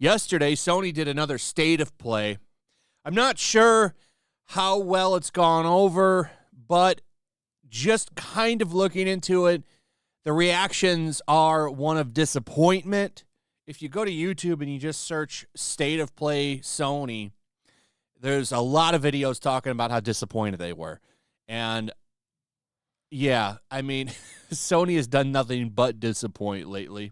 Yesterday, Sony did another State of Play. I'm not sure how well it's gone over, but just kind of looking into it, the reactions are one of disappointment. If you go to YouTube and you just search State of Play Sony, there's a lot of videos talking about how disappointed they were. And yeah, I mean, Sony has done nothing but disappoint lately.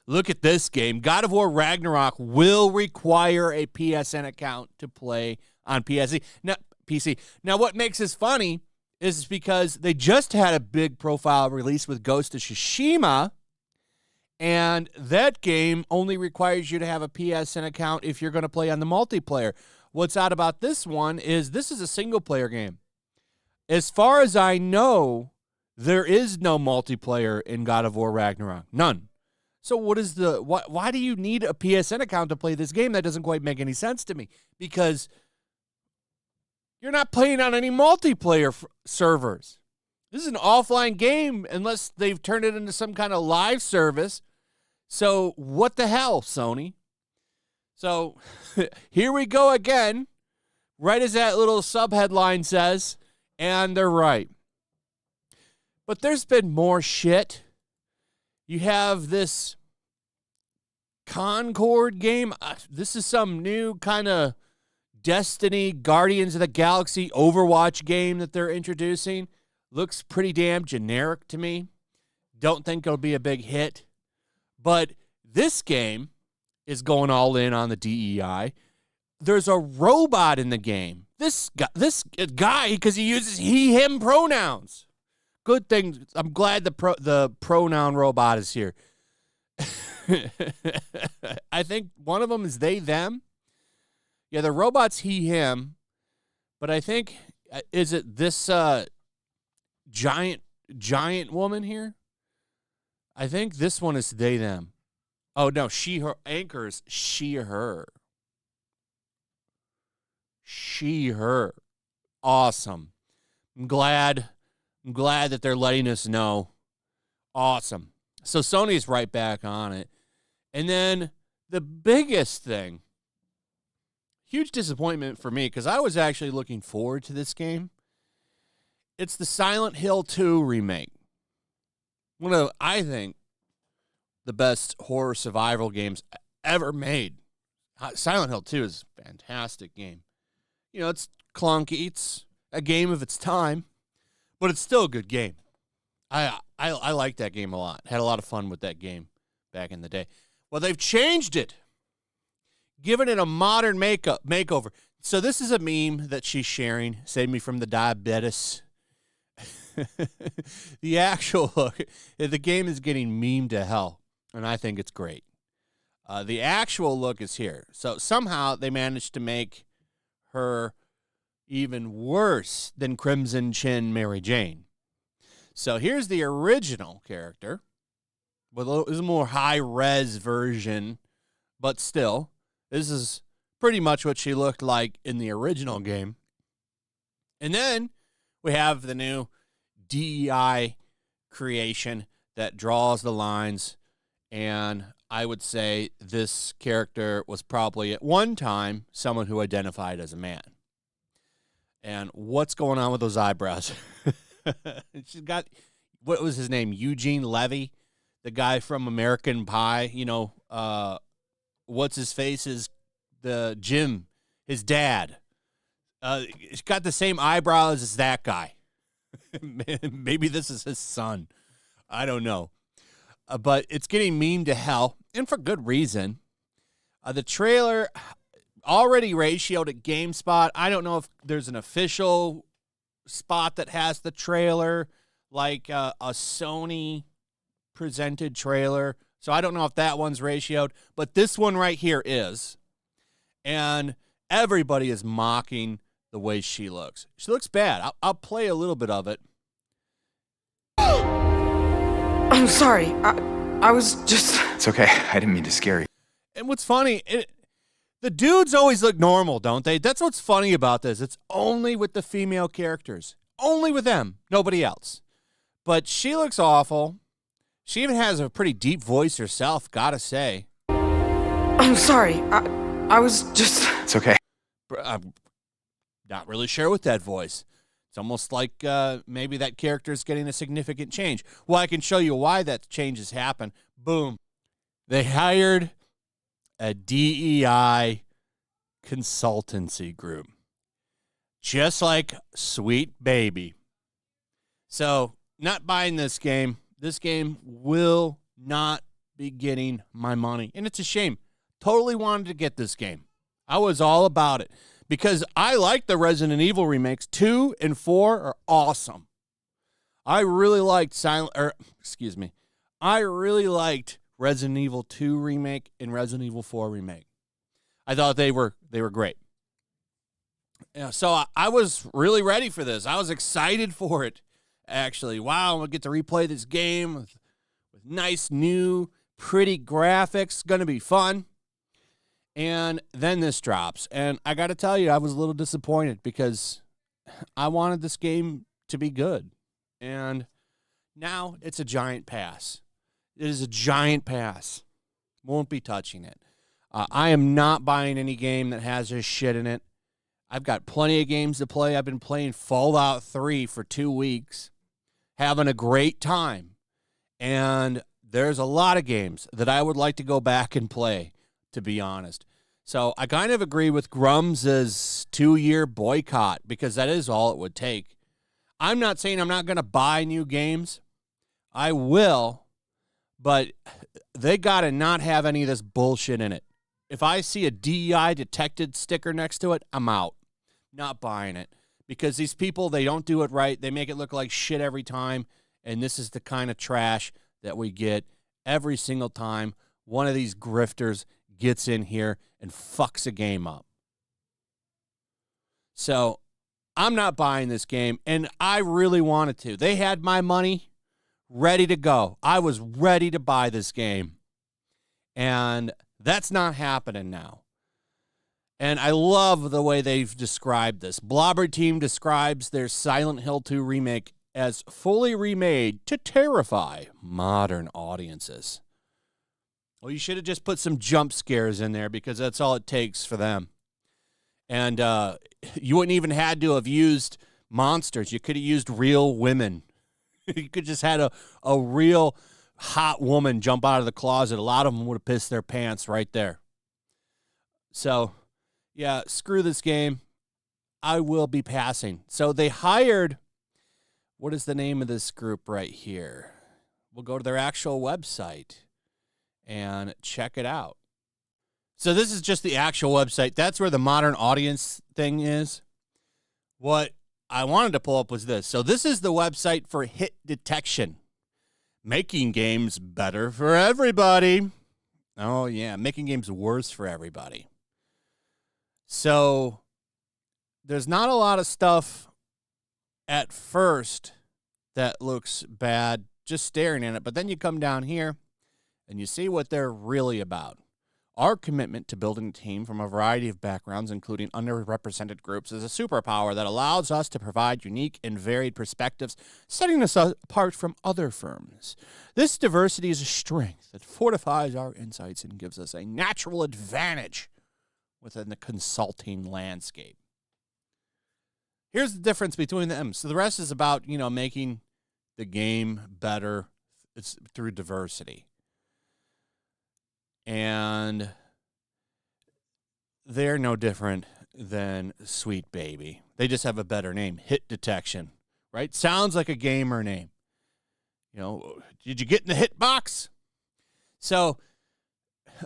Look at this game. God of War Ragnarok will require a PSN account to play on PC. Now, what makes this funny is because they just had a big profile release with Ghost of Tsushima, and that game only requires you to have a PSN account if you're going to play on the multiplayer. What's odd about this one is this is a single-player game. As far as I know, there is no multiplayer in God of War Ragnarok. None. So why do you need a PSN account to play this game? That doesn't quite make any sense to me, because you're not playing on any multiplayer servers. This is an offline game unless they've turned it into some kind of live service. So what the hell, Sony? So here we go again, right as that little subheadline says, and they're right. But there's been more shit. You have this Concord game. This is some new kind of Destiny, Guardians of the Galaxy, Overwatch game that they're introducing. Looks pretty damn generic to me. Don't think it'll be a big hit. But this game is going all in on the DEI. There's a robot in the game. This guy, because he uses he, him pronouns. Good thing. I'm glad the pronoun robot is here. I think one of them is they, them. Yeah, the robot's he, him. But I think, is it this giant woman here? I think this one is they, them. Oh, no, she, her. Anchors, she, her. She, her. Awesome. I'm glad that they're letting us know. Awesome. So Sony's right back on it. And then the biggest thing, huge disappointment for me, because I was actually looking forward to this game. It's the Silent Hill 2 remake. One of, I think, the best horror survival games ever made. Silent Hill 2 is a fantastic game. You know, it's clunky. It's a game of its time. But it's still a good game. I like that game a lot. Had a lot of fun with that game back in the day. Well, they've changed it. Given it a modern makeover. So this is a meme that she's sharing. Save me from the diabetes. The game is getting meme to hell. And I think it's great. The actual look is here. So somehow they managed to make her even worse than Crimson Chin Mary Jane. So here's the original character. Well, this is a more high-res version, but still, this is pretty much what she looked like in the original game. And then we have the new DEI creation that draws the lines, and I would say this character was probably at one time someone who identified as a man. And what's going on with those eyebrows? She's got, what was his name? Eugene Levy, the guy from American Pie. You know, what's his face is the Jim, his dad. He's got the same eyebrows as that guy. Maybe this is his son. I don't know. But it's getting mean to hell, and for good reason. The trailer already ratioed at GameSpot. I don't know if there's an official spot that has the trailer, like a Sony presented trailer. So I don't know if that one's ratioed, but this one right here is. And everybody is mocking the way she looks. She looks bad. I'll play a little bit of it. I'm sorry. I was just... It's okay. I didn't mean to scare you. And what's funny, the dudes always look normal, don't they? That's what's funny about this. It's only with the female characters. Only with them, nobody else. But she looks awful. She even has a pretty deep voice herself, gotta say. I'm sorry. I was just... It's okay. I'm not really sure with that voice. It's almost like maybe that character is getting a significant change. Well, I can show you why that change has happened. Boom. They hired a DEI consultancy group, just like Sweet Baby. So, not buying this game. This game will not be getting my money. And it's a shame. Totally wanted to get this game. I was all about it because I like the Resident Evil remakes. 2 and 4 are awesome. I really liked I really liked Resident Evil 2 remake and Resident Evil 4 remake. I thought they were great. Yeah, so I was really ready for this. I was excited for it, actually. Wow, I'm going to get to replay this game with nice, new, pretty graphics. Going to be fun. And then this drops. And I got to tell you, I was a little disappointed because I wanted this game to be good. And now it's a giant pass. It is a giant pass. Won't be touching it. I am not buying any game that has this shit in it. I've got plenty of games to play. I've been playing Fallout 3 for 2 weeks, having a great time. And there's a lot of games that I would like to go back and play, to be honest. So I kind of agree with Grum's 2-year boycott because that is all it would take. I'm not saying I'm not going to buy new games. I will, but they got to not have any of this bullshit in it. If I see a DEI detected sticker next to it, I'm out. Not buying it. Because these people, they don't do it right. They make it look like shit every time. And this is the kind of trash that we get every single time one of these grifters gets in here and fucks a game up. So I'm not buying this game, and I really wanted to. They had my money ready to go. I was ready to buy this game. And that's not happening now. And I love the way they've described this. Blobber Team describes their Silent Hill 2 remake as fully remade to terrify modern audiences. Well, you should have just put some jump scares in there because that's all it takes for them. And you wouldn't even had to have used monsters. You could have used real women. You could just had a real hot woman jump out of the closet. A lot of them would have pissed their pants right there. So, yeah, screw this game. I will be passing. So they hired, what is the name of this group right here? We'll go to their actual website and check it out. So this is just the actual website. That's where the modern audience thing is. What I wanted to pull up was this. So this is the website for hit detection. Making games better for everybody. Oh, yeah, making games worse for everybody. So there's not a lot of stuff at first that looks bad just staring at it. But then you come down here and you see what they're really about. Our commitment to building a team from a variety of backgrounds, including underrepresented groups, is a superpower that allows us to provide unique and varied perspectives, setting us apart from other firms. This diversity is a strength that fortifies our insights and gives us a natural advantage within the consulting landscape. Here's the difference between them. So the rest is about, making the game better. It's through diversity. And they're no different than Sweet Baby. They just have a better name, Hit Detection, right? Sounds like a gamer name. Did you get in the hit box? So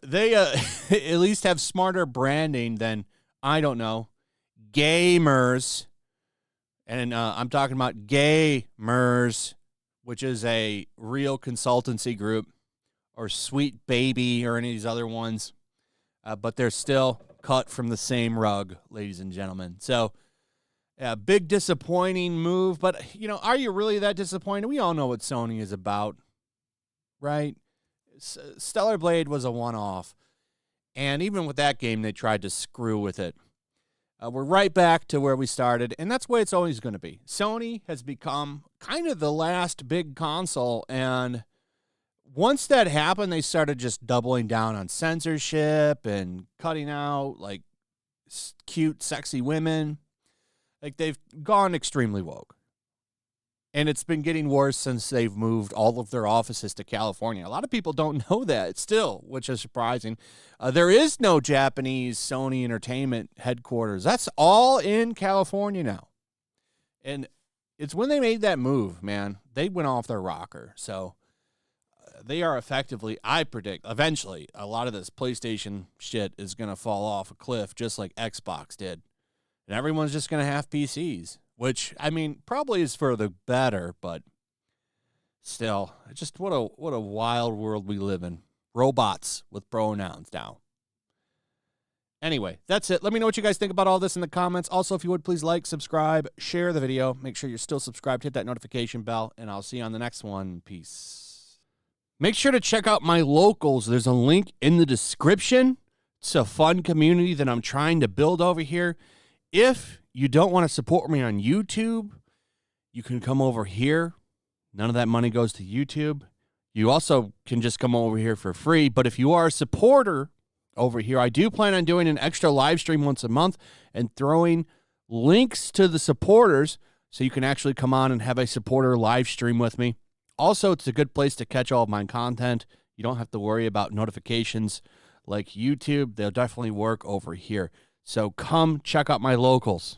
they at least have smarter branding than, I don't know, Gamers. And I'm talking about Gamers, which is a real consultancy group. Or Sweet Baby or any of these other ones. But they're still cut from the same rug, ladies and gentlemen. So, yeah, big disappointing move. But, are you really that disappointed? We all know what Sony is about, right? Stellar Blade was a one-off. And even with that game, they tried to screw with it. We're right back to where we started, and that's the way it's always going to be. Sony has become kind of the last big console, and once that happened, they started just doubling down on censorship and cutting out, like, cute, sexy women. Like, they've gone extremely woke. And it's been getting worse since they've moved all of their offices to California. A lot of people don't know that still, which is surprising. There is no Japanese Sony Entertainment headquarters. That's all in California now. And it's when they made that move, man, they went off their rocker. So they are effectively, I predict, eventually, a lot of this PlayStation shit is going to fall off a cliff just like Xbox did. And everyone's just going to have PCs. Which, I mean, probably is for the better, but still, just what a wild world we live in. Robots with pronouns now. Anyway, that's it. Let me know what you guys think about all this in the comments. Also, if you would, please like, subscribe, share the video. Make sure you're still subscribed. Hit that notification bell, and I'll see you on the next one. Peace. Make sure to check out my locals. There's a link in the description. It's a fun community that I'm trying to build over here. If you don't want to support me on YouTube, you can come over here. None of that money goes to YouTube. You also can just come over here for free. But if you are a supporter over here, I do plan on doing an extra live stream once a month and throwing links to the supporters so you can actually come on and have a supporter live stream with me. Also, it's a good place to catch all of my content. You don't have to worry about notifications like YouTube. They'll definitely work over here. So come check out my locals.